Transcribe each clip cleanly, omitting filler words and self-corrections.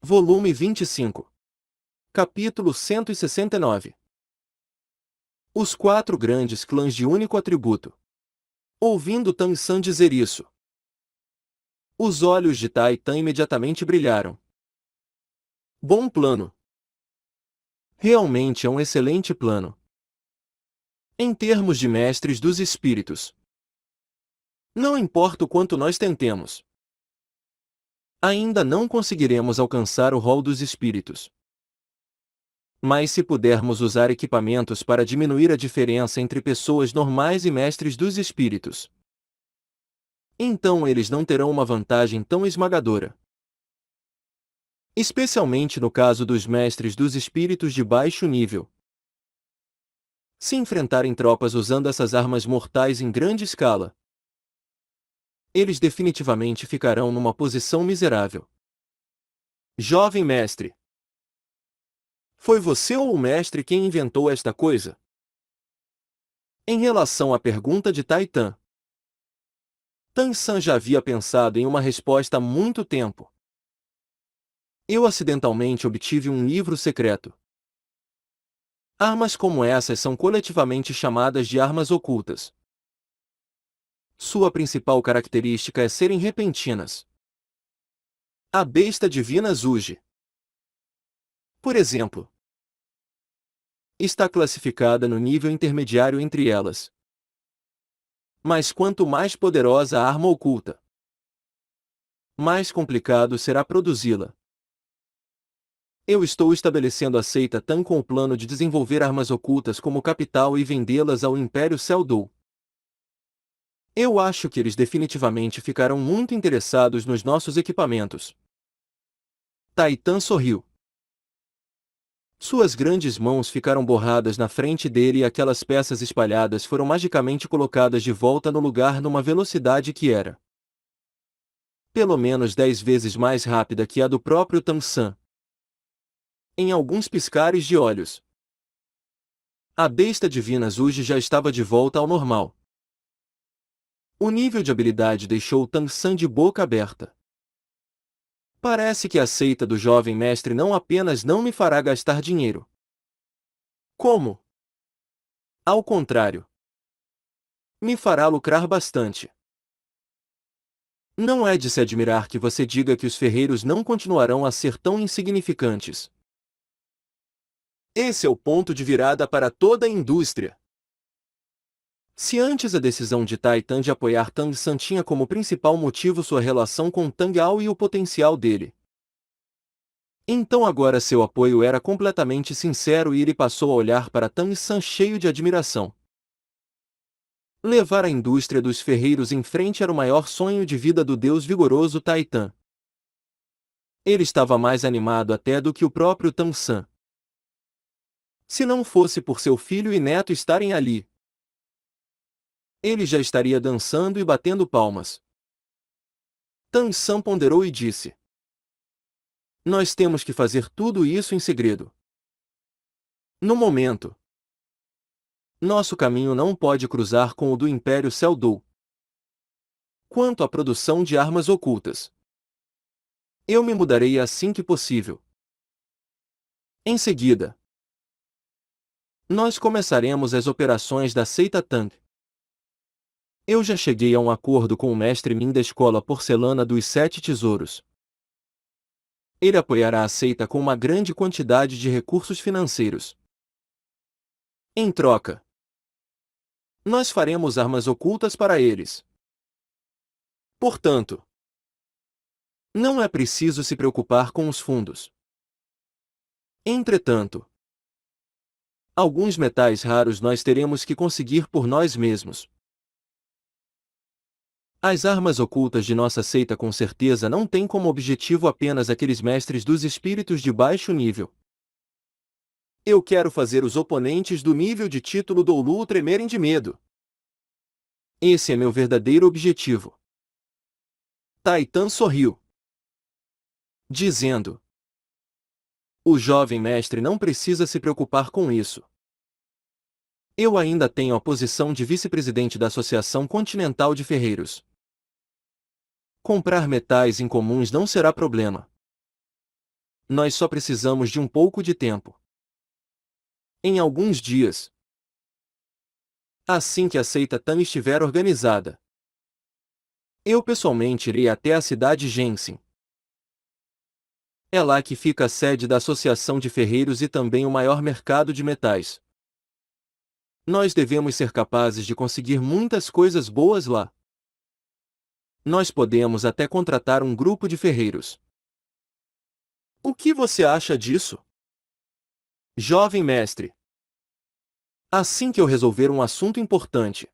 Volume 25. Capítulo 169. Os quatro grandes clãs de único atributo. Ouvindo Tang San dizer isso, os olhos de Tai Tan imediatamente brilharam. Bom plano. Realmente é um excelente plano. Em termos de mestres dos espíritos, não importa o quanto nós tentemos, ainda não conseguiremos alcançar o rol dos espíritos. Mas se pudermos usar equipamentos para diminuir a diferença entre pessoas normais e mestres dos espíritos, então eles não terão uma vantagem tão esmagadora. Especialmente no caso dos mestres dos espíritos de baixo nível. Se enfrentarem tropas usando essas armas mortais em grande escala, eles definitivamente ficarão numa posição miserável. Jovem mestre, foi você ou o mestre quem inventou esta coisa? Em relação à pergunta de Tai Tan, Tang San já havia pensado em uma resposta há muito tempo. Eu acidentalmente obtive um livro secreto. Armas como essas são coletivamente chamadas de armas ocultas. Sua principal característica é serem repentinas. A besta divina Zuji, por exemplo, está classificada no nível intermediário entre elas. Mas quanto mais poderosa a arma oculta, mais complicado será produzi-la. Eu estou estabelecendo a seita Tan com o plano de desenvolver armas ocultas como capital e vendê-las ao Império Seldou. Eu acho que eles definitivamente ficarão muito interessados nos nossos equipamentos. Tai Tan sorriu. Suas grandes mãos ficaram borradas na frente dele e aquelas peças espalhadas foram magicamente colocadas de volta no lugar numa velocidade que era pelo menos 10 vezes mais rápida que a do próprio Tang San. Em alguns piscares de olhos, a besta divina Zuji já estava de volta ao normal. O nível de habilidade deixou Tang San de boca aberta. Parece que a seita do jovem mestre não apenas não me fará gastar dinheiro. Como? Ao contrário, me fará lucrar bastante. Não é de se admirar que você diga que os ferreiros não continuarão a ser tão insignificantes. Esse é o ponto de virada para toda a indústria. Se antes a decisão de Tai Tan de apoiar Tang San tinha como principal motivo sua relação com Tang Ao e o potencial dele, então agora seu apoio era completamente sincero e ele passou a olhar para Tang San cheio de admiração. Levar a indústria dos ferreiros em frente era o maior sonho de vida do deus vigoroso Tai Tan. Ele estava mais animado até do que o próprio Tang San. Se não fosse por seu filho e neto estarem ali, ele já estaria dançando e batendo palmas. Tang San ponderou e disse: nós temos que fazer tudo isso em segredo. No momento, nosso caminho não pode cruzar com o do Império Seldou. Quanto à produção de armas ocultas, eu me mudarei assim que possível. Em seguida, nós começaremos as operações da seita Tang. Eu já cheguei a um acordo com o mestre Min da Escola Porcelana dos Sete Tesouros. Ele apoiará a seita com uma grande quantidade de recursos financeiros. Em troca, nós faremos armas ocultas para eles. Portanto, não é preciso se preocupar com os fundos. Entretanto, alguns metais raros nós teremos que conseguir por nós mesmos. As armas ocultas de nossa seita com certeza não têm como objetivo apenas aqueles mestres dos espíritos de baixo nível. Eu quero fazer os oponentes do nível de título Doulu tremerem de medo. Esse é meu verdadeiro objetivo. Tai Tan sorriu, dizendo: o jovem mestre não precisa se preocupar com isso. Eu ainda tenho a posição de vice-presidente da Associação Continental de Ferreiros. Comprar metais incomuns não será problema. Nós só precisamos de um pouco de tempo. Em alguns dias. Assim que a seita Tan estiver organizada, eu pessoalmente irei até a cidade Jensen. É lá que fica a sede da Associação de Ferreiros e também o maior mercado de metais. Nós devemos ser capazes de conseguir muitas coisas boas lá. Nós podemos até contratar um grupo de ferreiros. O que você acha disso? Jovem mestre. Assim que eu resolver um assunto importante,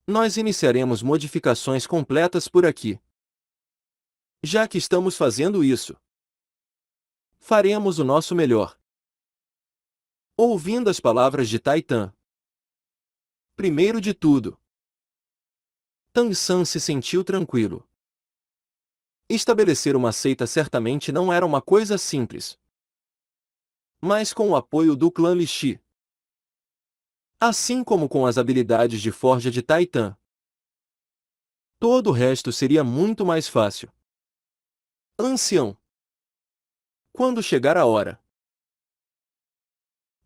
nós iniciaremos modificações completas por aqui. Já que estamos fazendo isso, faremos o nosso melhor. Ouvindo as palavras de Taitan. Primeiro de tudo, Tan San se sentiu tranquilo. Estabelecer uma seita certamente não era uma coisa simples. Mas com o apoio do clã Lixi, assim como com as habilidades de forja de Taitan, todo o resto seria muito mais fácil. Ancião. Quando chegar a hora,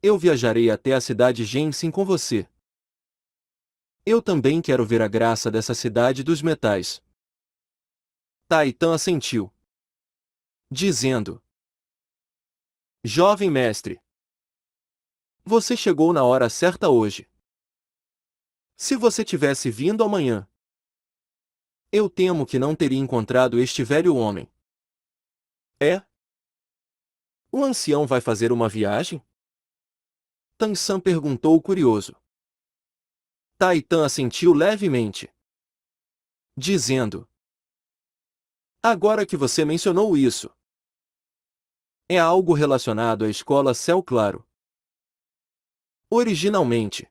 eu viajarei até a cidade Jensen com você. Eu também quero ver a graça dessa cidade dos metais. Taitan assentiu, dizendo: Jovem mestre, você chegou na hora certa hoje. Se você tivesse vindo amanhã, eu temo que não teria encontrado este velho homem. É? O ancião vai fazer uma viagem? Tan San perguntou curioso. Taitan assentiu levemente, dizendo: Agora que você mencionou isso, é algo relacionado à escola Céu Claro. Originalmente,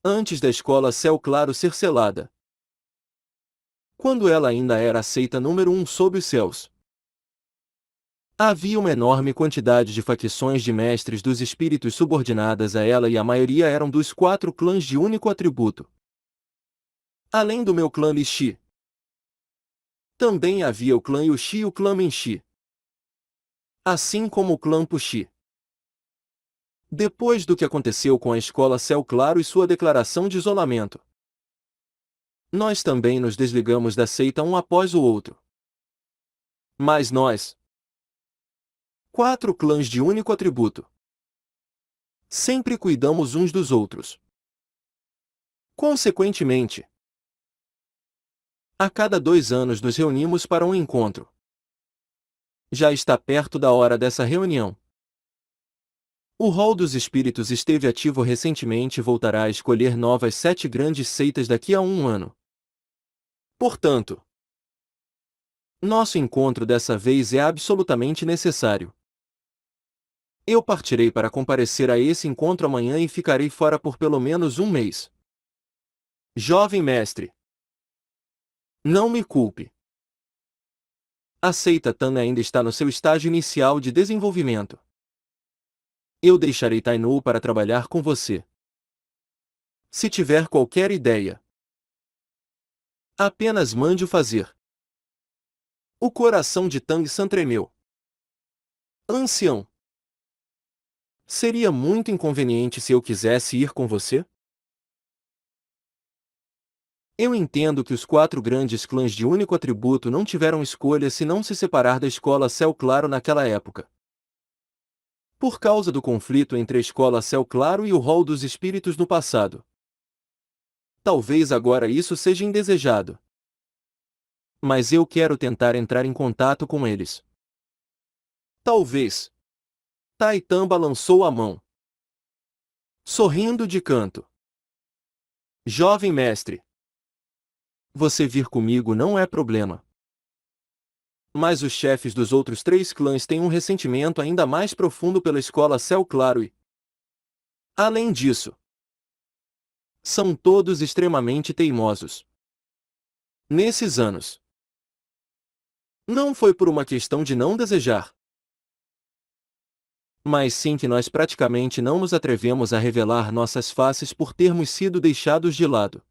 antes da escola Céu Claro ser selada, quando ela ainda era a seita número 1 sob os céus, havia uma enorme quantidade de facções de mestres dos espíritos subordinadas a ela e a maioria eram dos 4 clãs de único atributo. Além do meu clã Lixi, também havia o clã Yuxi e o clã Menxi, assim como o clã Puxi. Depois do que aconteceu com a escola Céu Claro e sua declaração de isolamento, nós também nos desligamos da seita um após o outro. Mas nós, 4 clãs de único atributo, sempre cuidamos uns dos outros. Consequentemente, a cada 2 anos nos reunimos para um encontro. Já está perto da hora dessa reunião. O Hall dos Espíritos esteve ativo recentemente e voltará a escolher novas 7 grandes seitas daqui a um ano. Portanto, nosso encontro dessa vez é absolutamente necessário. Eu partirei para comparecer a esse encontro amanhã e ficarei fora por pelo menos um mês. Jovem mestre, não me culpe. A seita Tan ainda está no seu estágio inicial de desenvolvimento. Eu deixarei Tainu para trabalhar com você. Se tiver qualquer ideia, apenas mande-o fazer. O coração de Tang San tremeu. Ancião, seria muito inconveniente se eu quisesse ir com você? Eu entendo que os 4 grandes clãs de único atributo não tiveram escolha senão se separar da escola Céu Claro naquela época. Por causa do conflito entre a escola Céu Claro e o Hall dos Espíritos no passado. Talvez agora isso seja indesejado. Mas eu quero tentar entrar em contato com eles. Talvez. Taitan balançou a mão, sorrindo de canto. Jovem mestre, você vir comigo não é problema. Mas os chefes dos outros 3 clãs têm um ressentimento ainda mais profundo pela escola Céu Claro e, além disso, são todos extremamente teimosos. Nesses anos, não foi por uma questão de não desejar, mas sim que nós praticamente não nos atrevemos a revelar nossas faces por termos sido deixados de lado.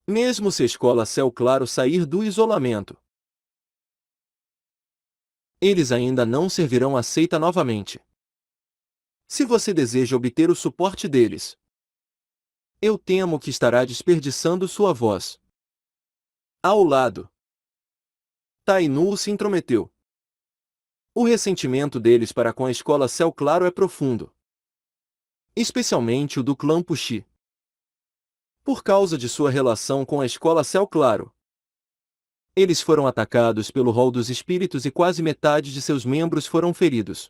Mesmo se a escola Céu Claro sair do isolamento, Eles ainda não servirão a seita novamente. Se você deseja obter o suporte deles, eu temo que estará desperdiçando sua voz. Ao lado, Tainu se intrometeu. O ressentimento deles para com a escola Céu Claro é profundo. Especialmente o do clã Puxi. Por causa de sua relação com a escola Céu Claro, eles foram atacados pelo rol dos espíritos e quase metade de seus membros foram feridos.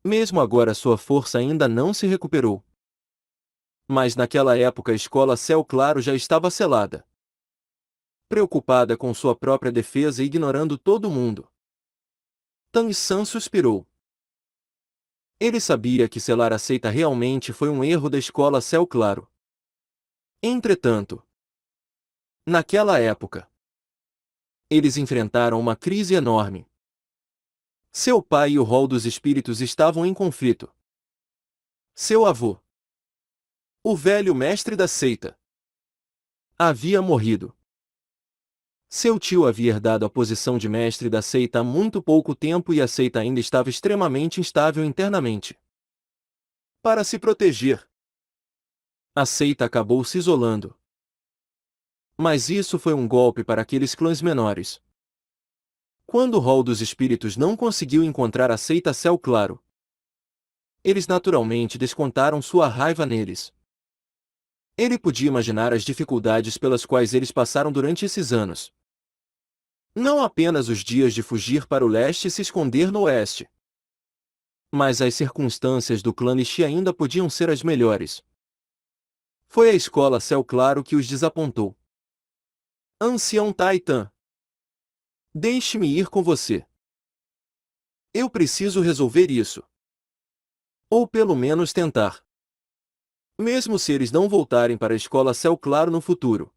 Mesmo agora sua força ainda não se recuperou. Mas naquela época a escola Céu Claro já estava selada. Preocupada com sua própria defesa e ignorando todo mundo, Tang San suspirou. Ele sabia que selar a seita realmente foi um erro da escola Céu Claro. Entretanto, naquela época, eles enfrentaram uma crise enorme. Seu pai e o rol dos espíritos estavam em conflito. Seu avô, o velho mestre da seita, havia morrido. Seu tio havia herdado a posição de mestre da seita há muito pouco tempo e a seita ainda estava extremamente instável internamente. Para se proteger, a seita acabou se isolando. Mas isso foi um golpe para aqueles clãs menores. Quando o rol dos espíritos não conseguiu encontrar a seita Céu Claro, eles naturalmente descontaram sua raiva neles. Ele podia imaginar as dificuldades pelas quais eles passaram durante esses anos. Não apenas os dias de fugir para o leste e se esconder no oeste. Mas as circunstâncias do clã Lixi ainda podiam ser as melhores. Foi a escola Céu Claro que os desapontou. Ancião Taitan, deixe-me ir com você. Eu preciso resolver isso. Ou pelo menos tentar. Mesmo se eles não voltarem para a escola Céu Claro no futuro,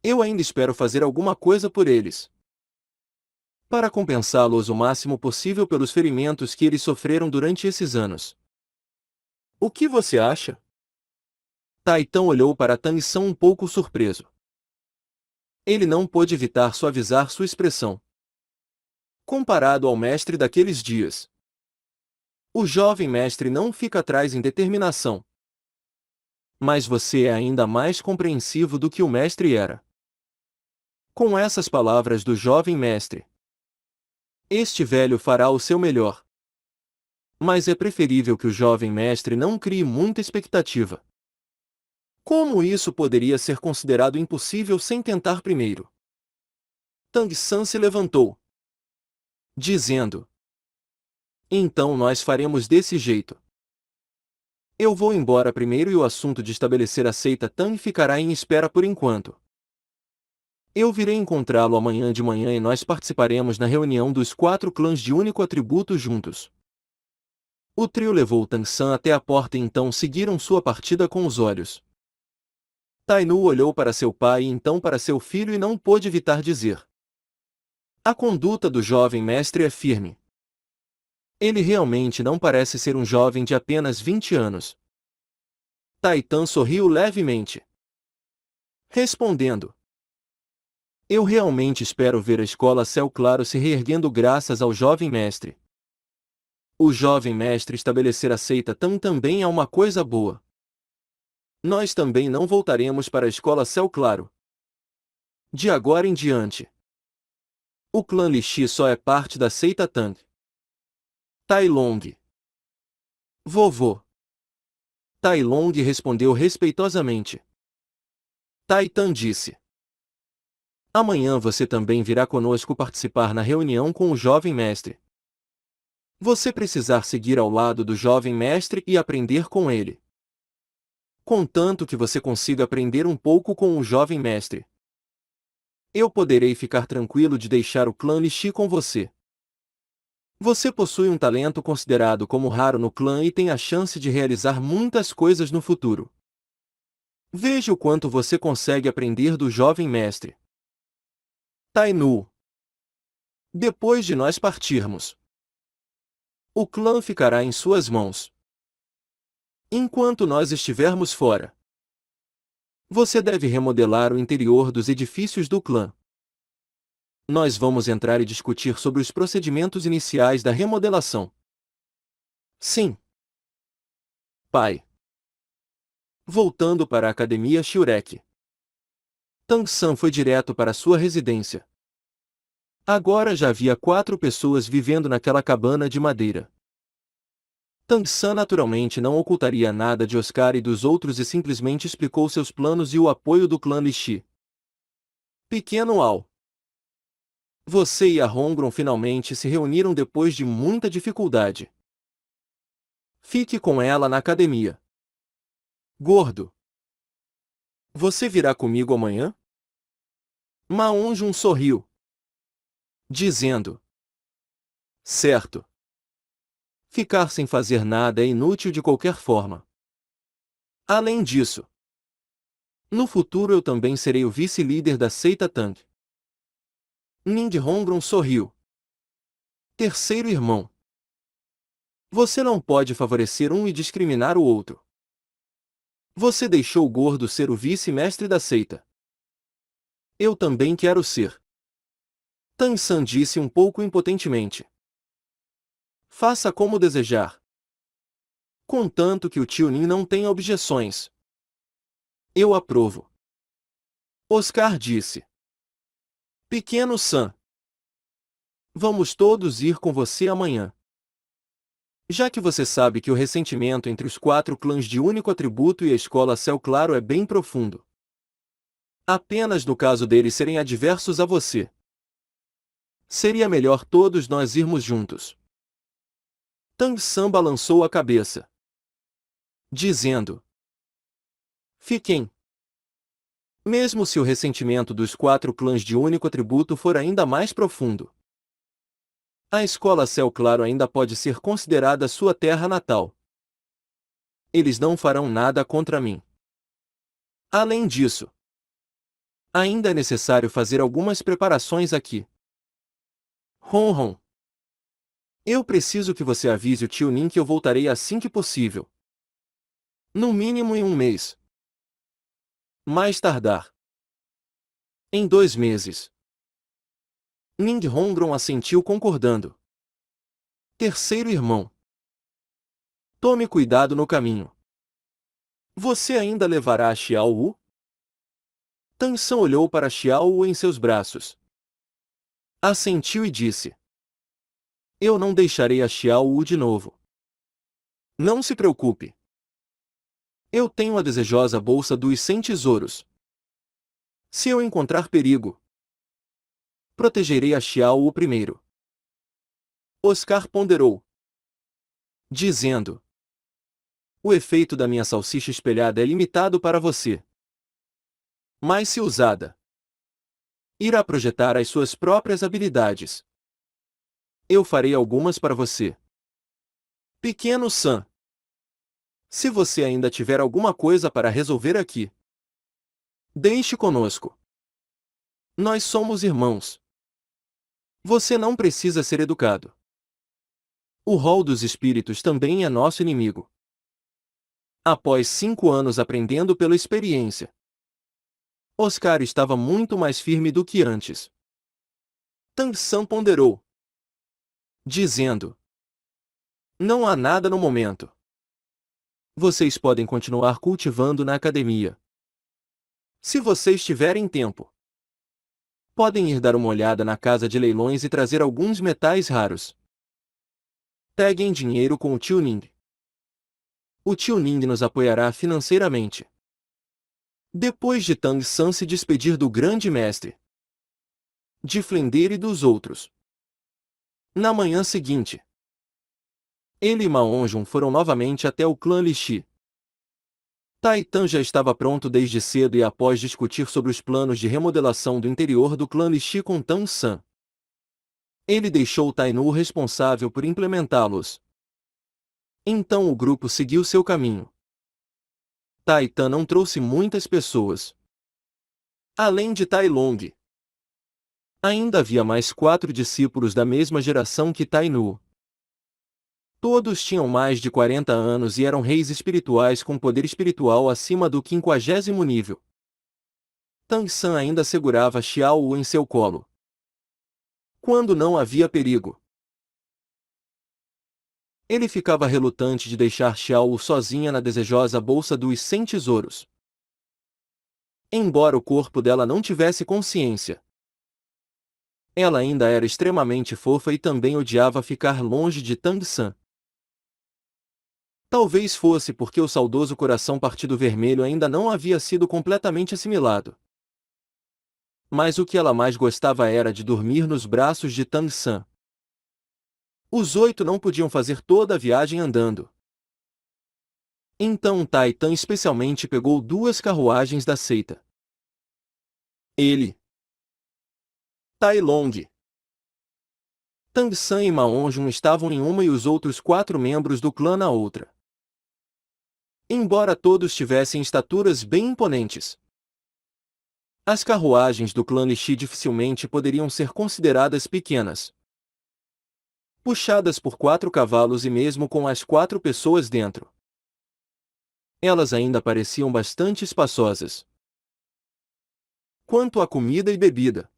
eu ainda espero fazer alguma coisa por eles, para compensá-los o máximo possível pelos ferimentos que eles sofreram durante esses anos. O que você acha? Taitan olhou para Tang San um pouco surpreso. Ele não pôde evitar suavizar sua expressão. Comparado ao mestre daqueles dias, o jovem mestre não fica atrás em determinação. Mas você é ainda mais compreensivo do que o mestre era. Com essas palavras do jovem mestre, este velho fará o seu melhor. Mas é preferível que o jovem mestre não crie muita expectativa. Como isso poderia ser considerado impossível sem tentar primeiro? Tang San se levantou, dizendo: então nós faremos desse jeito. Eu vou embora primeiro e o assunto de estabelecer a seita Tang ficará em espera por enquanto. Eu virei encontrá-lo amanhã de manhã e nós participaremos na reunião dos 4 clãs de único atributo juntos. O trio levou Tang San até a porta e então seguiram sua partida com os olhos. Tainu olhou para seu pai e então para seu filho e não pôde evitar dizer: a conduta do jovem mestre é firme. Ele realmente não parece ser um jovem de apenas 20 anos. Taitan sorriu levemente, respondendo: eu realmente espero ver a escola Céu Claro se reerguendo graças ao jovem mestre. O jovem mestre estabelecer a seita Tang também é uma coisa boa. Nós também não voltaremos para a escola Céu Claro. De agora em diante, o clã Lixi só é parte da seita Tang. Tai Long. Vovô. Tai Long respondeu respeitosamente. Taitan disse: amanhã você também virá conosco participar na reunião com o jovem mestre. Você precisar seguir ao lado do jovem mestre e aprender com ele. Contanto que você consiga aprender um pouco com o jovem mestre, eu poderei ficar tranquilo de deixar o clã Lixi com você. Você possui um talento considerado como raro no clã e tem a chance de realizar muitas coisas no futuro. Veja o quanto você consegue aprender do jovem mestre. Tainu. Depois de nós partirmos, o clã ficará em suas mãos. Enquanto nós estivermos fora, você deve remodelar o interior dos edifícios do clã. Nós vamos entrar e discutir sobre os procedimentos iniciais da remodelação. Sim, pai. Voltando para a Academia Shurek, Tang-san foi direto para sua residência. Agora já havia 4 pessoas vivendo naquela cabana de madeira. Tang-san naturalmente não ocultaria nada de Oscar e dos outros e simplesmente explicou seus planos e o apoio do clã Lishi. Pequeno Al. Você e a Hongron finalmente se reuniram depois de muita dificuldade. Fique com ela na academia. Gordo. Você virá comigo amanhã? Ma-on-jun sorriu, dizendo: certo. Ficar sem fazer nada é inútil de qualquer forma. Além disso, no futuro eu também serei o vice-líder da seita Tang. Ning Hongron sorriu. Terceiro irmão. Você não pode favorecer um e discriminar o outro. Você deixou o gordo ser o vice-mestre da seita. Eu também quero ser. Tang-san disse um pouco impotentemente. Faça como desejar. Contanto que o tio Nin não tenha objeções. Eu aprovo. Oscar disse. Pequeno San. Vamos todos ir com você amanhã. Já que você sabe que o ressentimento entre os 4 clãs de único atributo e a escola Céu Claro é bem profundo. Apenas no caso deles serem adversos a você. Seria melhor todos nós irmos juntos. Tang-san balançou a cabeça, dizendo: fiquem. Mesmo se o ressentimento dos 4 clãs de único atributo for ainda mais profundo, a escola Céu Claro ainda pode ser considerada sua terra natal. Eles não farão nada contra mim. Além disso, ainda é necessário fazer algumas preparações aqui. Ron. Eu preciso que você avise o tio Nin que eu voltarei assim que possível. No mínimo em 1 mês. Mais tardar. Em 2 meses. Ning Hongron assentiu concordando. Terceiro irmão. Tome cuidado no caminho. Você ainda levará a Xiao Wu? Tang-san olhou para Xiao Wu em seus braços. Assentiu e disse: eu não deixarei a Xiao Wu de novo. Não se preocupe. Eu tenho a desejosa bolsa dos 100 tesouros. Se eu encontrar perigo, protegerei a Xiao Wu primeiro. Oscar ponderou, dizendo: o efeito da minha salsicha espelhada é limitado para você. Mas se usada, irá projetar as suas próprias habilidades. Eu farei algumas para você. Pequeno San. Se você ainda tiver alguma coisa para resolver aqui, deixe conosco. Nós somos irmãos. Você não precisa ser educado. O rol dos espíritos também é nosso inimigo. Após 5 anos aprendendo pela experiência, Oscar estava muito mais firme do que antes. Tang-san ponderou, dizendo: não há nada no momento. Vocês podem continuar cultivando na academia. Se vocês tiverem tempo, podem ir dar uma olhada na casa de leilões e trazer alguns metais raros. Peguem dinheiro com o tio Ning. O tio Ning nos apoiará financeiramente. Depois de Tang-san se despedir do grande mestre, de Flender e dos outros, na manhã seguinte, ele e Ma-on-jun foram novamente até o clã Lishi. Taitan já estava pronto desde cedo e após discutir sobre os planos de remodelação do interior do clã Lishi com Tang-san, ele deixou Tainu responsável por implementá-los. Então o grupo seguiu seu caminho. Taitan não trouxe muitas pessoas. Além de Tai Long, ainda havia mais 4 discípulos da mesma geração que Tainu. Todos tinham mais de 40 anos e eram reis espirituais com poder espiritual acima do 50º nível. Tang-san ainda segurava Xiao Wu em seu colo. quando não havia perigo. Ele ficava relutante de deixar Xiao sozinha na desejosa bolsa dos 100 tesouros. Embora o corpo dela não tivesse consciência, ela ainda era extremamente fofa e também odiava ficar longe de Tang San. Talvez fosse porque o saudoso coração partido vermelho ainda não havia sido completamente assimilado. Mas o que ela mais gostava era de dormir nos braços de Tang San. Os 8 não podiam fazer toda a viagem andando. Então Tai Tan especialmente pegou 2 carruagens da seita. Ele, Tai Long, Tang San e Ma Onjun estavam em uma e os outros 4 membros do clã na outra. Embora todos tivessem estaturas bem imponentes, as carruagens do clã Lixi dificilmente poderiam ser consideradas pequenas. Puxadas por 4 cavalos e mesmo com as 4 pessoas dentro, elas ainda pareciam bastante espaçosas. Quanto à comida e bebida,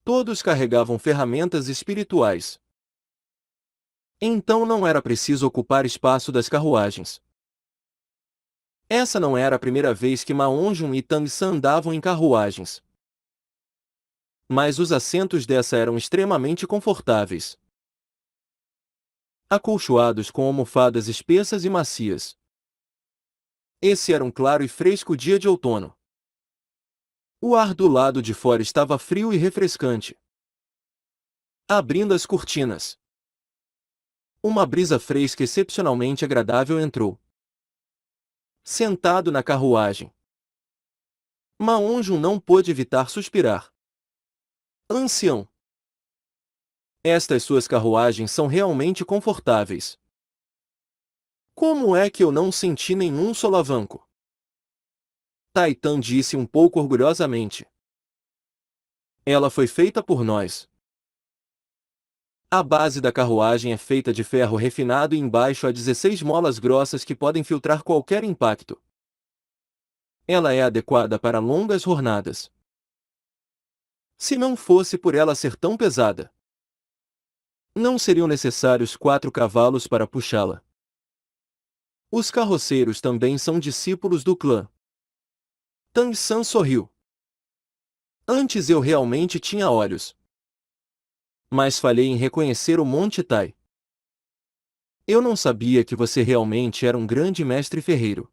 todos carregavam ferramentas espirituais. Então não era preciso ocupar espaço das carruagens. Essa não era a primeira vez que Ma Onjun e Tang San andavam em carruagens. Mas os assentos dessa eram extremamente confortáveis, acolchoados com almofadas espessas e macias. Esse era um claro e fresco dia de outono. O ar do lado de fora estava frio e refrescante. Abrindo as cortinas, uma brisa fresca excepcionalmente agradável entrou. Sentado na carruagem, Ma Onjun não pôde evitar suspirar. Ancião, estas suas carruagens são realmente confortáveis. Como é que eu não senti nenhum solavanco? Tai Tan disse um pouco orgulhosamente. Ela foi feita por nós. A base da carruagem é feita de ferro refinado e embaixo há 16 molas grossas que podem filtrar qualquer impacto. Ela é adequada para longas jornadas. Se não fosse por ela ser tão pesada, não seriam necessários 4 cavalos para puxá-la. Os carroceiros também são discípulos do clã. Tang San sorriu. Antes eu realmente tinha olhos, mas falhei em reconhecer o Monte Tai. Eu não sabia que você realmente era um grande mestre ferreiro.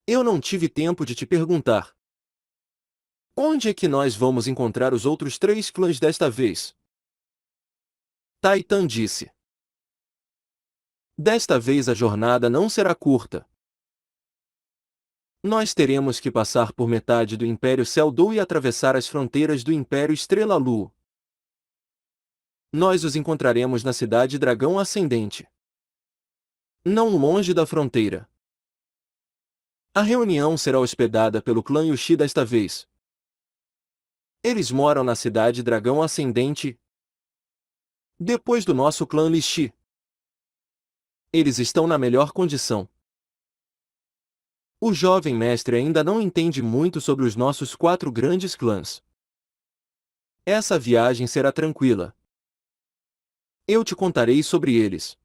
Eu não tive tempo de te perguntar. Onde é que nós vamos encontrar os outros 3 clãs desta vez? Tai Tan disse. Desta vez a jornada não será curta. Nós teremos que passar por metade do Império Céu-Do e atravessar as fronteiras do Império Estrela-Lu. Nós os encontraremos na cidade Dragão Ascendente, não longe da fronteira. A reunião será hospedada pelo clã Yushi desta vez. Eles moram na cidade Dragão Ascendente, depois do nosso clã Lixi. Eles estão na melhor condição. O jovem mestre ainda não entende muito sobre os nossos 4 grandes clãs. Essa viagem será tranquila. Eu te contarei sobre eles.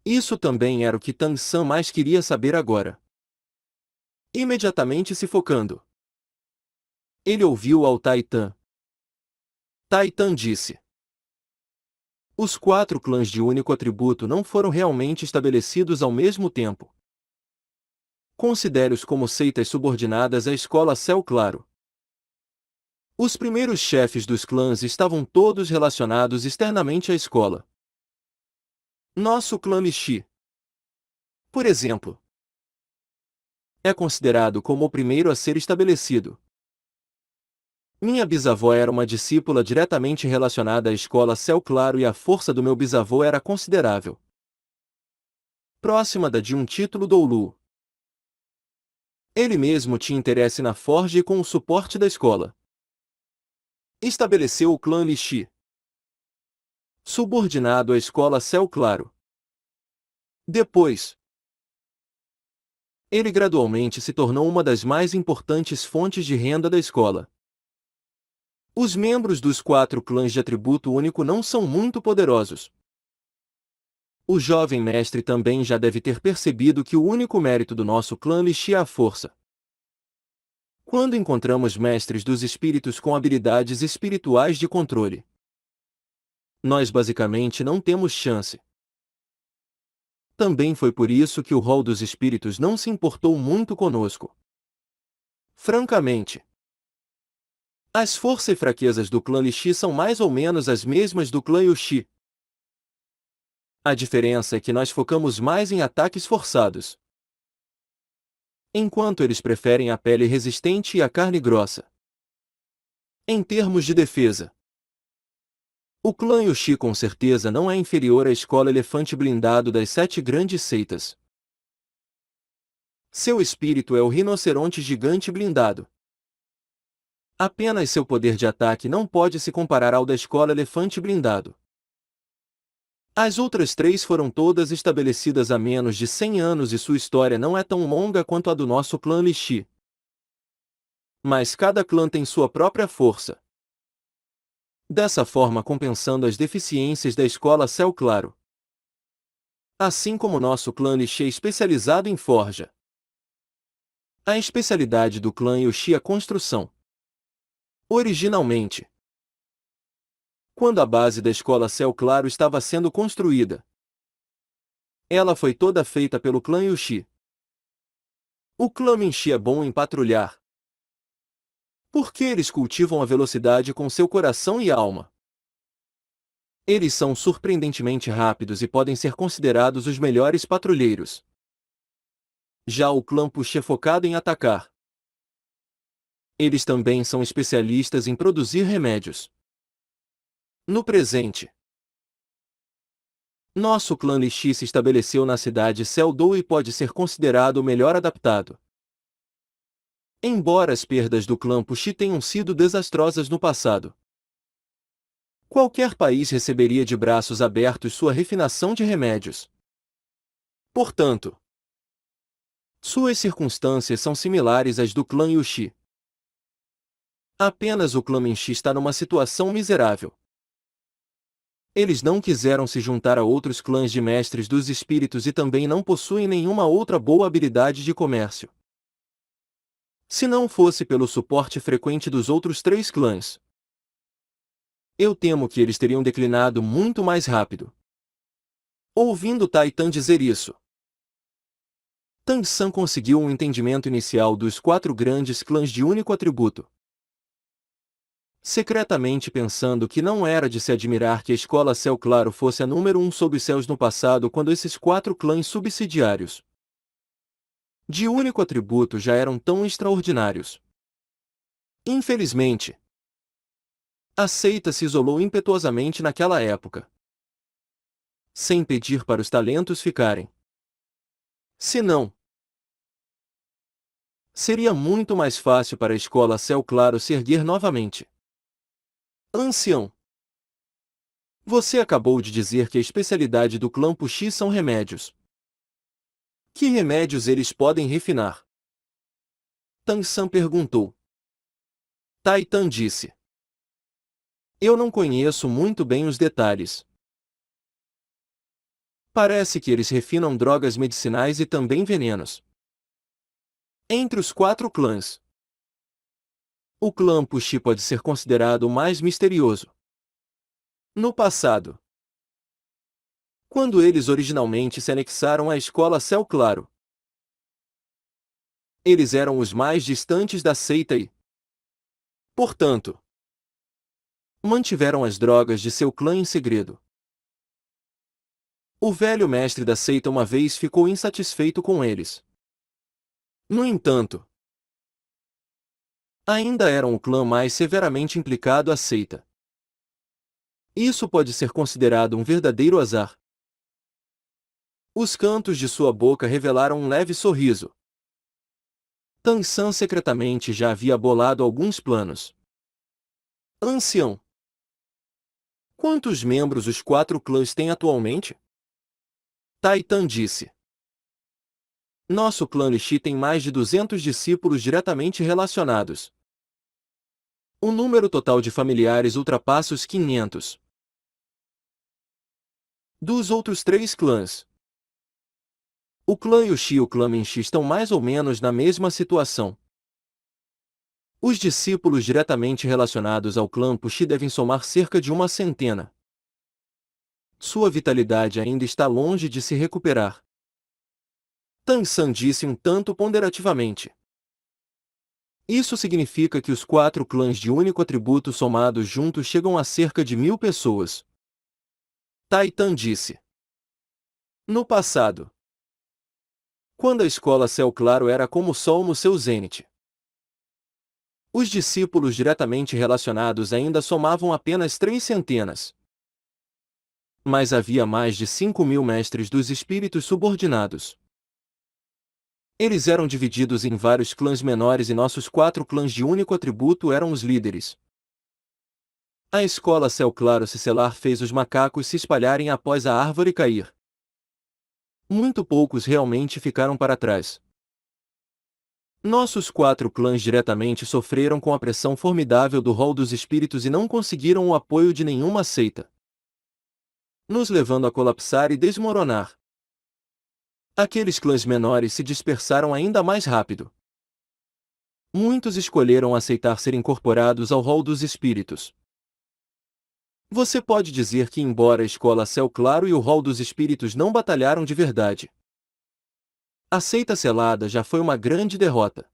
Isso também era o que Tang San mais queria saber agora. Imediatamente se focando, ele ouviu ao Tai Tan. Tai Tan disse. Os 4 clãs de único atributo não foram realmente estabelecidos ao mesmo tempo. Considere-os como seitas subordinadas à escola Céu Claro. Os primeiros chefes dos clãs estavam todos relacionados externamente à escola. Nosso clã Lixi, por exemplo, é considerado como o primeiro a ser estabelecido. Minha bisavó era uma discípula diretamente relacionada à escola Céu Claro e a força do meu bisavô era considerável. Próxima da de um título Doulu. Ele mesmo tinha interesse na forja e com o suporte da escola estabeleceu o clã Lixi, subordinado à escola Céu Claro. Depois, ele gradualmente se tornou uma das mais importantes fontes de renda da escola. Os membros dos 4 clãs de atributo único não são muito poderosos. O jovem mestre também já deve ter percebido que o único mérito do nosso clã Lixia é a força. Quando encontramos mestres dos espíritos com habilidades espirituais de controle, nós basicamente não temos chance. Também foi por isso que o rol dos espíritos não se importou muito conosco. Francamente, as forças e fraquezas do clã Lixi são mais ou menos as mesmas do clã Yushi. A diferença é que nós focamos mais em ataques forçados, enquanto eles preferem a pele resistente e a carne grossa. Em termos de defesa, o clã Yushi com certeza não é inferior à escola elefante blindado das 7 grandes seitas. Seu espírito é o rinoceronte gigante blindado. Apenas seu poder de ataque não pode se comparar ao da escola elefante blindado. As outras 3 foram todas estabelecidas há menos de 100 anos e sua história não é tão longa quanto a do nosso clã Lixi. Mas cada clã tem sua própria força, dessa forma compensando as deficiências da escola Céu Claro. Assim como nosso clã Lixi é especializado em forja, a especialidade do clã Yushi é a construção. Originalmente, quando a base da escola Céu Claro estava sendo construída, ela foi toda feita pelo clã Yushi. O clã Minchi é bom em patrulhar, porque eles cultivam a velocidade com seu coração e alma. Eles são surpreendentemente rápidos e podem ser considerados os melhores patrulheiros. Já o clã Puxi é focado em atacar. Eles também são especialistas em produzir remédios. No presente, nosso clã Lixi se estabeleceu na cidade Celdou e pode ser considerado o melhor adaptado. Embora as perdas do clã Puxi tenham sido desastrosas no passado, qualquer país receberia de braços abertos sua refinação de remédios. Portanto, suas circunstâncias são similares às do clã Yushi. Apenas o clã Minchi está numa situação miserável. Eles não quiseram se juntar a outros clãs de mestres dos espíritos e também não possuem nenhuma outra boa habilidade de comércio. Se não fosse pelo suporte frequente dos outros 3 clãs, eu temo que eles teriam declinado muito mais rápido. Ouvindo Taitan dizer isso, Tang-san conseguiu um entendimento inicial dos 4 grandes clãs de único atributo. Secretamente pensando que não era de se admirar que a escola Céu Claro fosse a número 1 sob os céus no passado quando esses 4 clãs subsidiários de único atributo já eram tão extraordinários. Infelizmente, a seita se isolou impetuosamente naquela época, sem pedir para os talentos ficarem. Se não, seria muito mais fácil para a escola Céu Claro se erguer novamente. Ancião, você acabou de dizer que a especialidade do clã Puxi são remédios. Que remédios eles podem refinar? Tang-san perguntou. Taitan disse. Eu não conheço muito bem os detalhes. Parece que eles refinam drogas medicinais e também venenos. Entre os 4 clãs, o clã Puxi pode ser considerado o mais misterioso. No passado, quando eles originalmente se anexaram à escola Céu Claro, eles eram os mais distantes da seita e, portanto, mantiveram as drogas de seu clã em segredo. O velho mestre da seita uma vez ficou insatisfeito com eles. No entanto, ainda eram o clã mais severamente implicado à seita. Isso pode ser considerado um verdadeiro azar. Os cantos de sua boca revelaram um leve sorriso. Tang-san secretamente já havia bolado alguns planos. Ancião, quantos membros os 4 clãs têm atualmente? Taitan disse. Nosso clã Lixi tem mais de 200 discípulos diretamente relacionados. O número total de familiares ultrapassa os 500. Dos outros 3 clãs, o clã Yushi e o clã Minchi estão mais ou menos na mesma situação. Os discípulos diretamente relacionados ao clã Puxi devem somar cerca de 100. Sua vitalidade ainda está longe de se recuperar. Tang-san disse um tanto ponderativamente. Isso significa que os 4 clãs de único atributo somados juntos chegam a cerca de 1000 pessoas. Taitan disse. No passado, quando a escola Céu Claro era como o sol no seu zênite, os discípulos diretamente relacionados ainda somavam apenas 300. Mas havia mais de 5.000 mestres dos espíritos subordinados. Eles eram divididos em vários clãs menores e nossos 4 clãs de único atributo eram os líderes. A escola Céu Claro se selar fez os macacos se espalharem após a árvore cair. Muito poucos realmente ficaram para trás. Nossos 4 clãs diretamente sofreram com a pressão formidável do rol dos espíritos e não conseguiram o apoio de nenhuma seita, nos levando a colapsar e desmoronar. Aqueles clãs menores se dispersaram ainda mais rápido. Muitos escolheram aceitar ser incorporados ao rol dos espíritos. Você pode dizer que embora a escola Céu Claro e o rol dos espíritos não batalharam de verdade, a seita selada já foi uma grande derrota.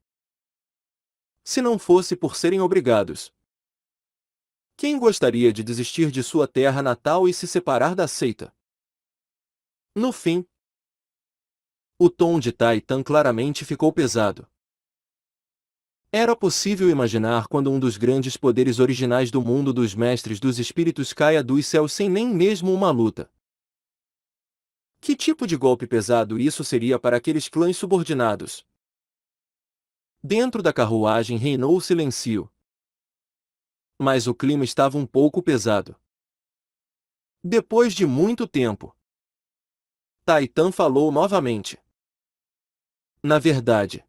Se não fosse por serem obrigados, quem gostaria de desistir de sua terra natal e se separar da seita? No fim, o tom de Taitan claramente ficou pesado. Era possível imaginar quando um dos grandes poderes originais do mundo dos mestres dos espíritos caia dos céus sem nem mesmo uma luta. Que tipo de golpe pesado isso seria para aqueles clãs subordinados? Dentro da carruagem reinou o silêncio. Mas o clima estava um pouco pesado. Depois de muito tempo, Taitan falou novamente. Na verdade,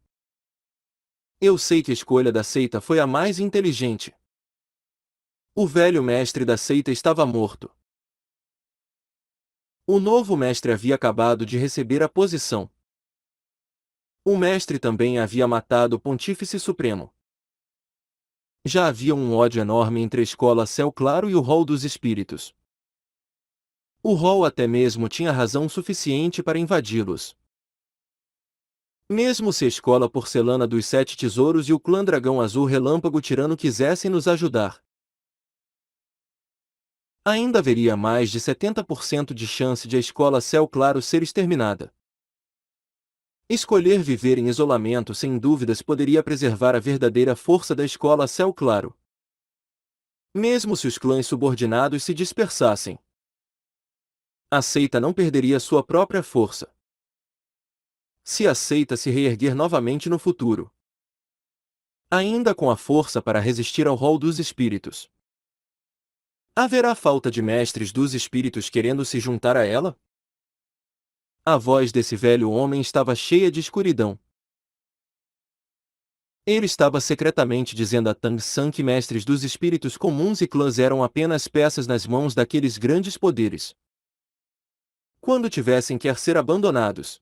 eu sei que a escolha da seita foi a mais inteligente. O velho mestre da seita estava morto. O novo mestre havia acabado de receber a posição. O mestre também havia matado o Pontífice Supremo. Já havia um ódio enorme entre a escola Céu Claro e o rol dos espíritos. O rol até mesmo tinha razão suficiente para invadi-los. Mesmo se a escola Porcelana dos Sete Tesouros e o clã Dragão Azul Relâmpago Tirano quisessem nos ajudar, ainda haveria mais de 70% de chance de a escola Céu Claro ser exterminada. Escolher viver em isolamento sem dúvidas poderia preservar a verdadeira força da escola Céu Claro. Mesmo se os clãs subordinados se dispersassem, a seita não perderia sua própria força. Se a seita se reerguer novamente no futuro, ainda com a força para resistir ao rol dos espíritos, haverá falta de mestres dos espíritos querendo se juntar a ela? A voz desse velho homem estava cheia de escuridão. Ele estava secretamente dizendo a Tang-san que mestres dos espíritos comuns e clãs eram apenas peças nas mãos daqueles grandes poderes. Quando tivessem que ser abandonados,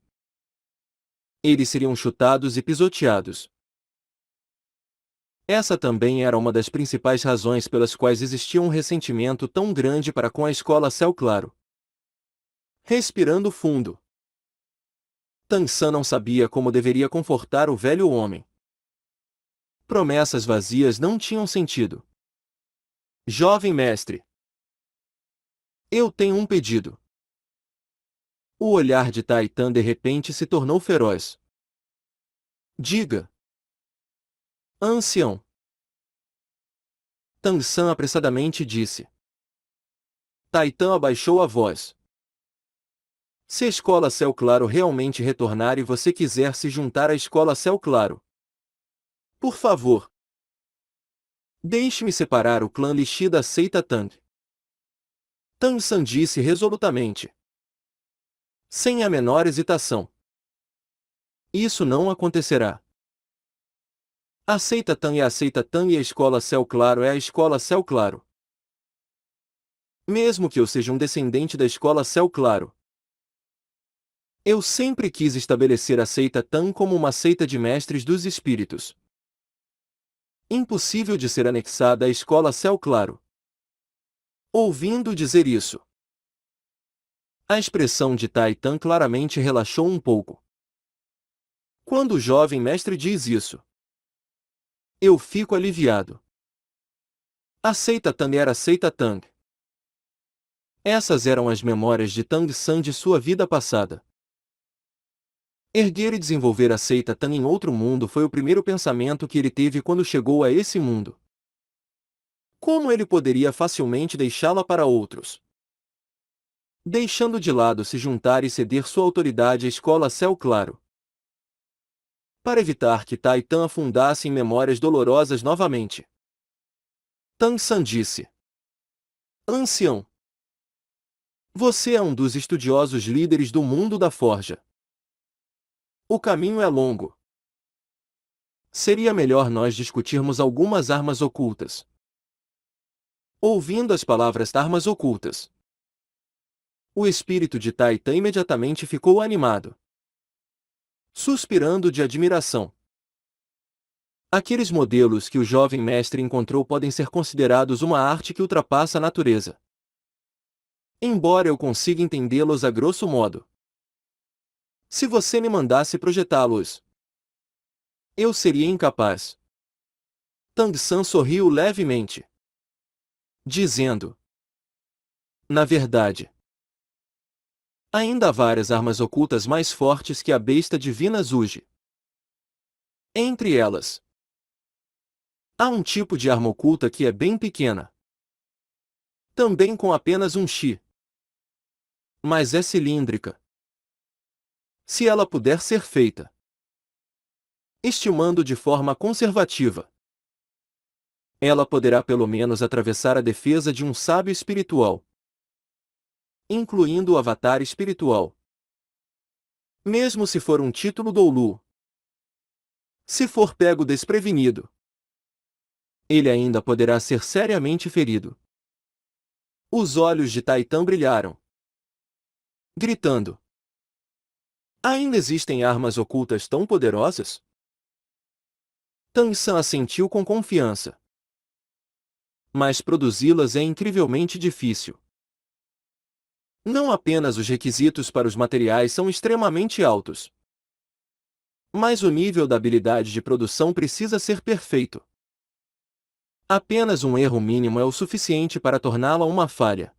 eles seriam chutados e pisoteados. Essa também era uma das principais razões pelas quais existia um ressentimento tão grande para com a escola Céu Claro. Respirando fundo, Tang-san não sabia como deveria confortar o velho homem. Promessas vazias não tinham sentido. Jovem mestre, eu tenho um pedido. O olhar de Taitan de repente se tornou feroz. Diga. Ancião. Tang-san apressadamente disse. Taitan abaixou a voz. Se a escola Céu Claro realmente retornar e você quiser se juntar à escola Céu Claro, por favor, deixe-me separar o clã Lixi da seita Tang. Tang-san disse resolutamente, sem a menor hesitação. Isso não acontecerá. Aceita Tan e aceita Tan e a escola Céu Claro é a escola Céu Claro. Mesmo que eu seja um descendente da escola Céu Claro, eu sempre quis estabelecer a seita Tan como uma seita de mestres dos espíritos. Impossível de ser anexada à escola Céu Claro. Ouvindo dizer isso, a expressão de Tai Tan claramente relaxou um pouco. Quando o jovem mestre diz isso, eu fico aliviado. A seita Tan era a seita Tang. Essas eram as memórias de Tang San de sua vida passada. Erguer e desenvolver a seita Tan em outro mundo foi o primeiro pensamento que ele teve quando chegou a esse mundo. Como ele poderia facilmente deixá-la para outros? Deixando de lado se juntar e ceder sua autoridade à escola Céu Claro. Para evitar que Tai Tan afundasse em memórias dolorosas novamente. Tang San disse: Ancião, você é um dos estudiosos líderes do mundo da forja. O caminho é longo. Seria melhor nós discutirmos algumas armas ocultas. Ouvindo as palavras armas ocultas, o espírito de Tai Tan imediatamente ficou animado, suspirando de admiração. Aqueles modelos que o jovem mestre encontrou podem ser considerados uma arte que ultrapassa a natureza. Embora eu consiga entendê-los a grosso modo. Se você me mandasse projetá-los, eu seria incapaz. Tang San sorriu levemente, dizendo: Na verdade, ainda há várias armas ocultas mais fortes que a besta divina Zuji. Entre elas, há um tipo de arma oculta que é bem pequena. Também com apenas um chi. Mas é cilíndrica. Se ela puder ser feita, estimando de forma conservativa, ela poderá pelo menos atravessar a defesa de um sábio espiritual, incluindo o avatar espiritual. Mesmo se for um título doulu. Se for pego desprevenido, ele ainda poderá ser seriamente ferido. Os olhos de Tai Tan brilharam, gritando: Ainda existem armas ocultas tão poderosas? Tang San assentiu com confiança. Mas produzi-las é incrivelmente difícil. Não apenas os requisitos para os materiais são extremamente altos, mas o nível da habilidade de produção precisa ser perfeito. Apenas um erro mínimo é o suficiente para torná-la uma falha.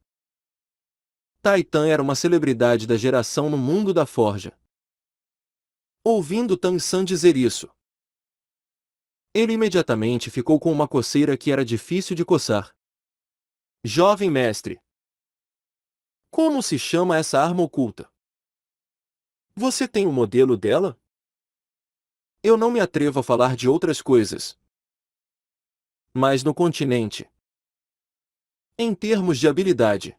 Tai Tan era uma celebridade da geração no mundo da forja. Ouvindo Tang San dizer isso, ele imediatamente ficou com uma coceira que era difícil de coçar. Jovem mestre, como se chama essa arma oculta? Você tem o modelo dela? Eu não me atrevo a falar de outras coisas. Mas no continente, em termos de habilidade,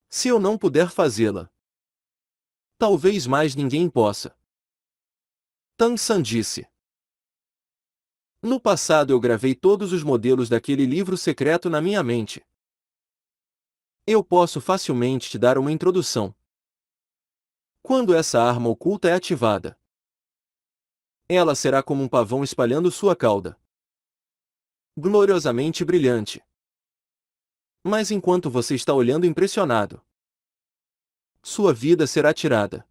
se eu não puder fazê-la, talvez mais ninguém possa. Tang San disse: No passado eu gravei todos os modelos daquele livro secreto na minha mente. Eu posso facilmente te dar uma introdução. Quando essa arma oculta é ativada, ela será como um pavão espalhando sua cauda, gloriosamente brilhante. Mas enquanto você está olhando impressionado, sua vida será tirada.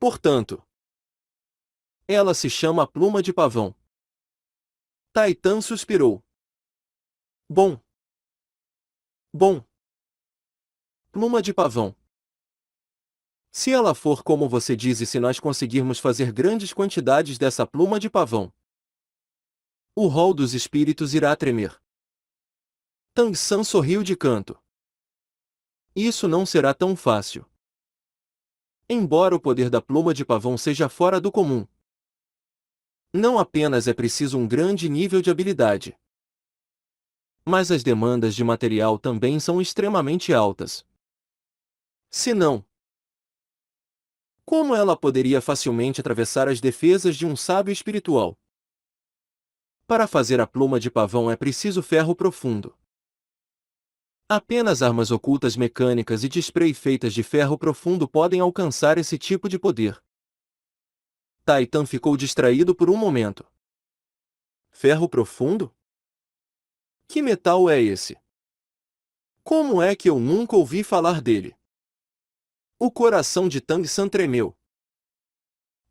Portanto, ela se chama a pluma de pavão. Tai Tan suspirou. Bom. Bom. Pluma de pavão. Se ela for como você diz e se nós conseguirmos fazer grandes quantidades dessa pluma de pavão, o rol dos espíritos irá tremer. Tang San sorriu de canto. Isso não será tão fácil. Embora o poder da pluma de pavão seja fora do comum, não apenas é preciso um grande nível de habilidade, mas as demandas de material também são extremamente altas. Se não, como ela poderia facilmente atravessar as defesas de um sábio espiritual? Para fazer a pluma de pavão é preciso ferro profundo. Apenas armas ocultas mecânicas e de spray feitas de ferro profundo podem alcançar esse tipo de poder. Titan ficou distraído por um momento. Ferro profundo? Que metal é esse? Como é que eu nunca ouvi falar dele? O coração de Tang San tremeu.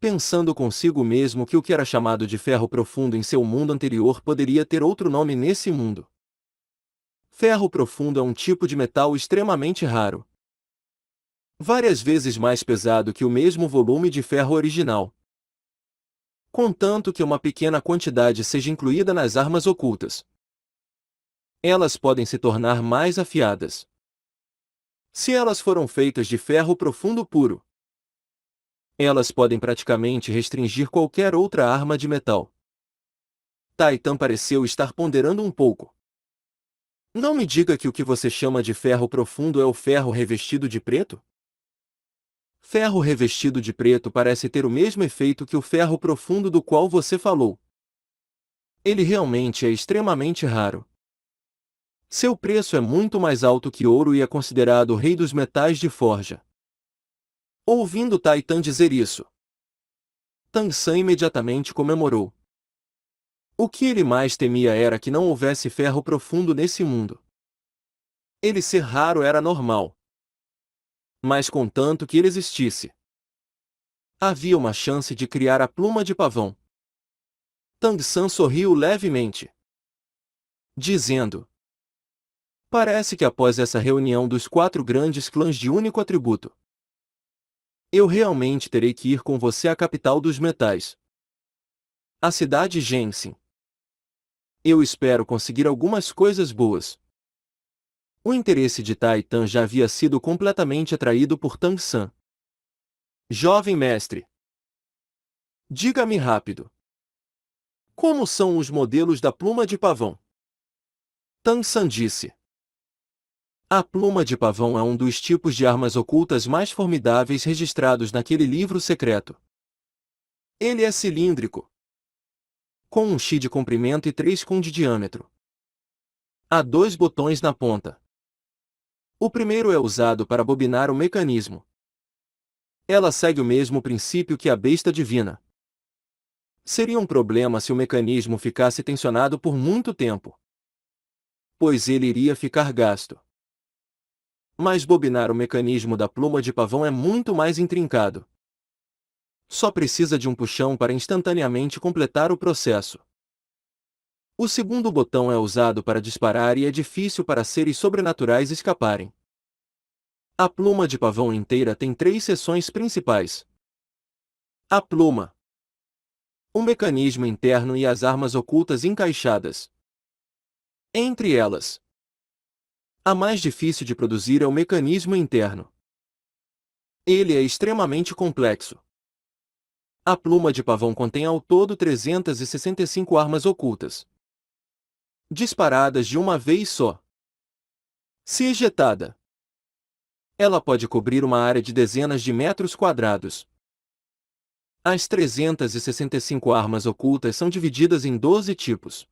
Pensando consigo mesmo que o que era chamado de ferro profundo em seu mundo anterior poderia ter outro nome nesse mundo. Ferro profundo é um tipo de metal extremamente raro. Várias vezes mais pesado que o mesmo volume de ferro original. Contanto que uma pequena quantidade seja incluída nas armas ocultas, elas podem se tornar mais afiadas. Se elas foram feitas de ferro profundo puro, elas podem praticamente restringir qualquer outra arma de metal. Titan pareceu estar ponderando um pouco. Não me diga que o que você chama de ferro profundo é o ferro revestido de preto? Ferro revestido de preto parece ter o mesmo efeito que o ferro profundo do qual você falou. Ele realmente é extremamente raro. Seu preço é muito mais alto que ouro e é considerado o rei dos metais de forja. Ouvindo Titan dizer isso, Tang San imediatamente comemorou. O que ele mais temia era que não houvesse ferro profundo nesse mundo. Ele ser raro era normal. Mas contanto que ele existisse, havia uma chance de criar a pluma de pavão. Tang San sorriu levemente, dizendo: parece que após essa reunião dos 4 grandes clãs de único atributo, eu realmente terei que ir com você à capital dos metais, a cidade Genshin. Eu espero conseguir algumas coisas boas. O interesse de Titan já havia sido completamente atraído por Tang San. Jovem mestre, diga-me rápido. Como são os modelos da pluma de pavão? Tang San disse. A pluma de pavão é um dos tipos de armas ocultas mais formidáveis registrados naquele livro secreto. Ele é cilíndrico, com um X de comprimento e 3 com de diâmetro. Há 2 botões na ponta. O primeiro é usado para bobinar o mecanismo. Ela segue o mesmo princípio que a besta divina. Seria um problema se o mecanismo ficasse tensionado por muito tempo, pois ele iria ficar gasto. Mas bobinar o mecanismo da pluma de pavão é muito mais intrincado. Só precisa de um puxão para instantaneamente completar o processo. O segundo botão é usado para disparar e é difícil para seres sobrenaturais escaparem. A pluma de pavão inteira tem 3 seções principais: a pluma, o mecanismo interno e as armas ocultas encaixadas. Entre elas, a mais difícil de produzir é o mecanismo interno. Ele é extremamente complexo. A pluma de pavão contém ao todo 365 armas ocultas, disparadas de uma vez só. Se ejetada, ela pode cobrir uma área de dezenas de metros quadrados. As 365 armas ocultas são divididas em 12 tipos.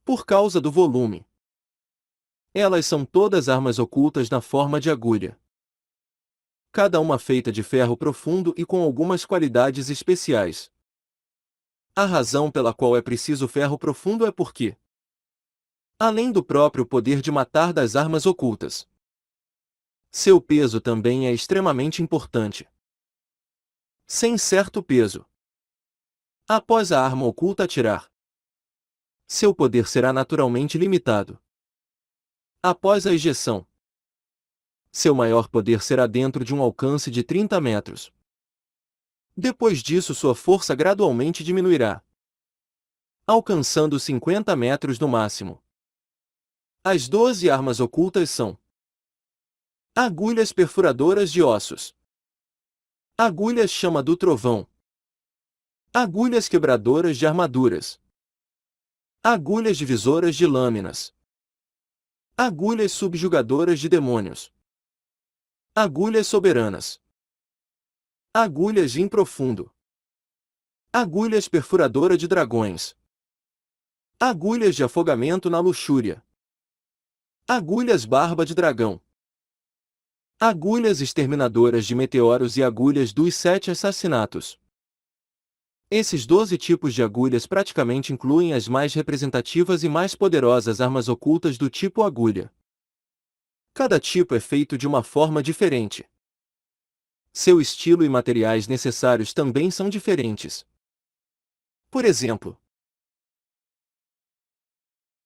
Por causa do volume, elas são todas armas ocultas na forma de agulha. Cada uma feita de ferro profundo e com algumas qualidades especiais. A razão pela qual é preciso ferro profundo é porque, além do próprio poder de matar das armas ocultas, seu peso também é extremamente importante. Sem certo peso, após a arma oculta atirar, seu poder será naturalmente limitado. Após a ejeção, seu maior poder será dentro de um alcance de 30 metros. Depois disso, sua força gradualmente diminuirá, alcançando 50 metros no máximo. As 12 armas ocultas são: agulhas perfuradoras de ossos, agulhas chama do trovão, agulhas quebradoras de armaduras, agulhas divisoras de lâminas, agulhas subjugadoras de demônios, agulhas soberanas, agulhas em profundo, agulhas perfuradoras de dragões, Agulhas de afogamento na luxúria. Agulhas barba de dragão. Agulhas exterminadoras de meteoros e agulhas dos 7 assassinatos. Esses 12 tipos de agulhas praticamente incluem as mais representativas e mais poderosas armas ocultas do tipo agulha. Cada tipo é feito de uma forma diferente. Seu estilo e materiais necessários também são diferentes. Por exemplo,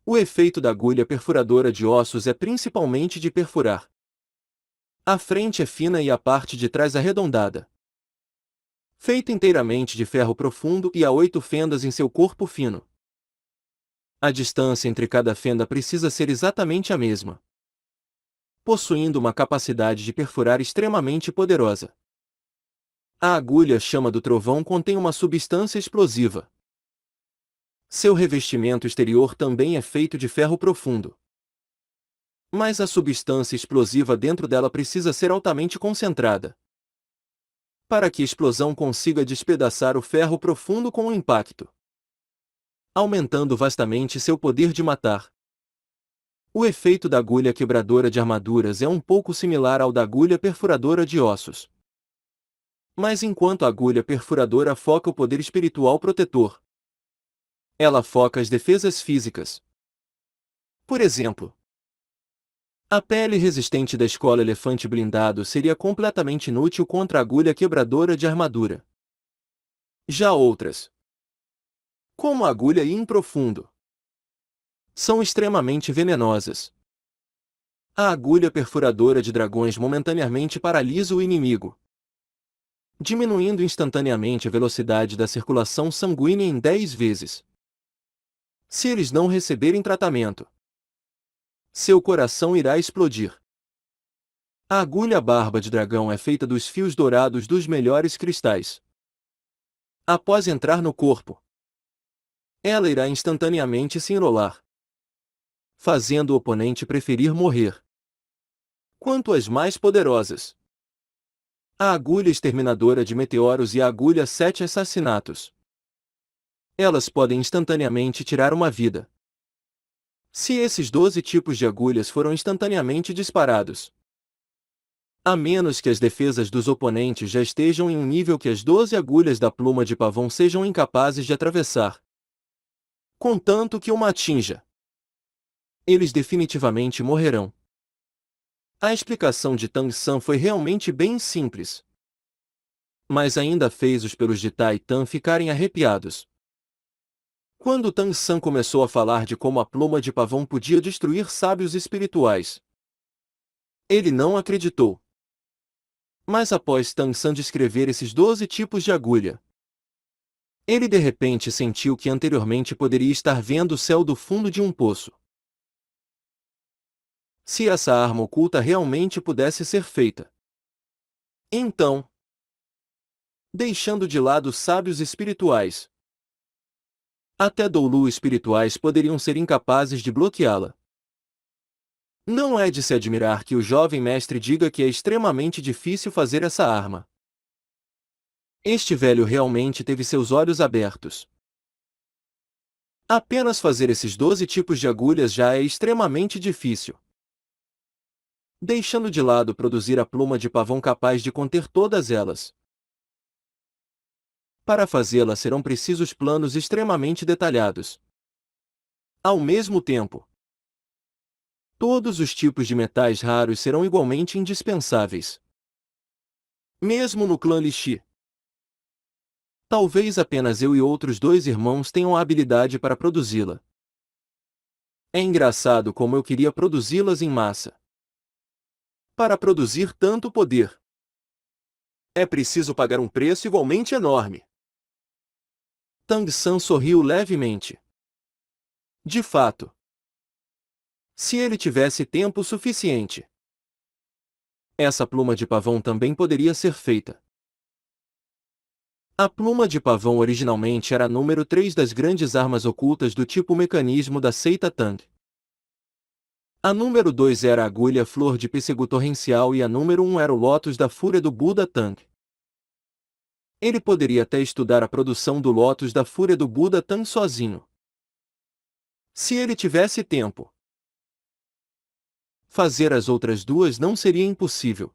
o efeito da agulha perfuradora de ossos é principalmente de perfurar. A frente é fina e a parte de trás arredondada. Feita inteiramente de ferro profundo e há 8 fendas em seu corpo fino. A distância entre cada fenda precisa ser exatamente a mesma, possuindo uma capacidade de perfurar extremamente poderosa. A agulha chama do trovão contém uma substância explosiva. Seu revestimento exterior também é feito de ferro profundo. Mas a substância explosiva dentro dela precisa ser altamente concentrada, para que a explosão consiga despedaçar o ferro profundo com o impacto, aumentando vastamente seu poder de matar. O efeito da agulha quebradora de armaduras é um pouco similar ao da agulha perfuradora de ossos. Mas enquanto a agulha perfuradora foca o poder espiritual protetor, ela foca as defesas físicas. Por exemplo, a pele resistente da escola elefante blindado seria completamente inútil contra a agulha quebradora de armadura. Já outras, como a agulha Yin profundo, são extremamente venenosas. A agulha perfuradora de dragões momentaneamente paralisa o inimigo, diminuindo instantaneamente a velocidade da circulação sanguínea em 10 vezes. Se eles não receberem tratamento, seu coração irá explodir. A agulha barba de dragão é feita dos fios dourados dos melhores cristais. Após entrar no corpo, ela irá instantaneamente se enrolar, fazendo o oponente preferir morrer. Quanto às mais poderosas, a agulha exterminadora de meteoros e a agulha 7 assassinatos. Elas podem instantaneamente tirar uma vida. Se esses 12 tipos de agulhas foram instantaneamente disparados, a menos que as defesas dos oponentes já estejam em um nível que as 12 agulhas da pluma de pavão sejam incapazes de atravessar, contanto que uma atinja, eles definitivamente morrerão. A explicação de Tang San foi realmente bem simples, mas ainda fez os pelos de Tai Tan ficarem arrepiados. Quando Tang San começou a falar de como a pluma de pavão podia destruir sábios espirituais, ele não acreditou. Mas após Tang San descrever esses 12 tipos de agulha, ele de repente sentiu que anteriormente poderia estar vendo o céu do fundo de um poço. Se essa arma oculta realmente pudesse ser feita, então, deixando de lado os sábios espirituais, até Doulu espirituais poderiam ser incapazes de bloqueá-la. Não é de se admirar que o jovem mestre diga que é extremamente difícil fazer essa arma. Este velho realmente teve seus olhos abertos. Apenas fazer esses 12 tipos de agulhas já é extremamente difícil, deixando de lado produzir a pluma de pavão capaz de conter todas elas. Para fazê-la serão precisos planos extremamente detalhados. Ao mesmo tempo, todos os tipos de metais raros serão igualmente indispensáveis. Mesmo no clã Lixi, talvez apenas eu e outros 2 irmãos tenham a habilidade para produzi-la. É engraçado como eu queria produzi-las em massa. Para produzir tanto poder, é preciso pagar um preço igualmente enorme. Tang San sorriu levemente. De fato, se ele tivesse tempo suficiente, essa pluma de pavão também poderia ser feita. A pluma de pavão originalmente era a número 3 das grandes armas ocultas do tipo mecanismo da seita Tang. A número 2 era a agulha flor de pêssego torrencial e a número 1 era o lótus da fúria do Buda Tang. Ele poderia até estudar a produção do lótus da fúria do Buda Tang sozinho. Se ele tivesse tempo. Fazer as outras duas não seria impossível.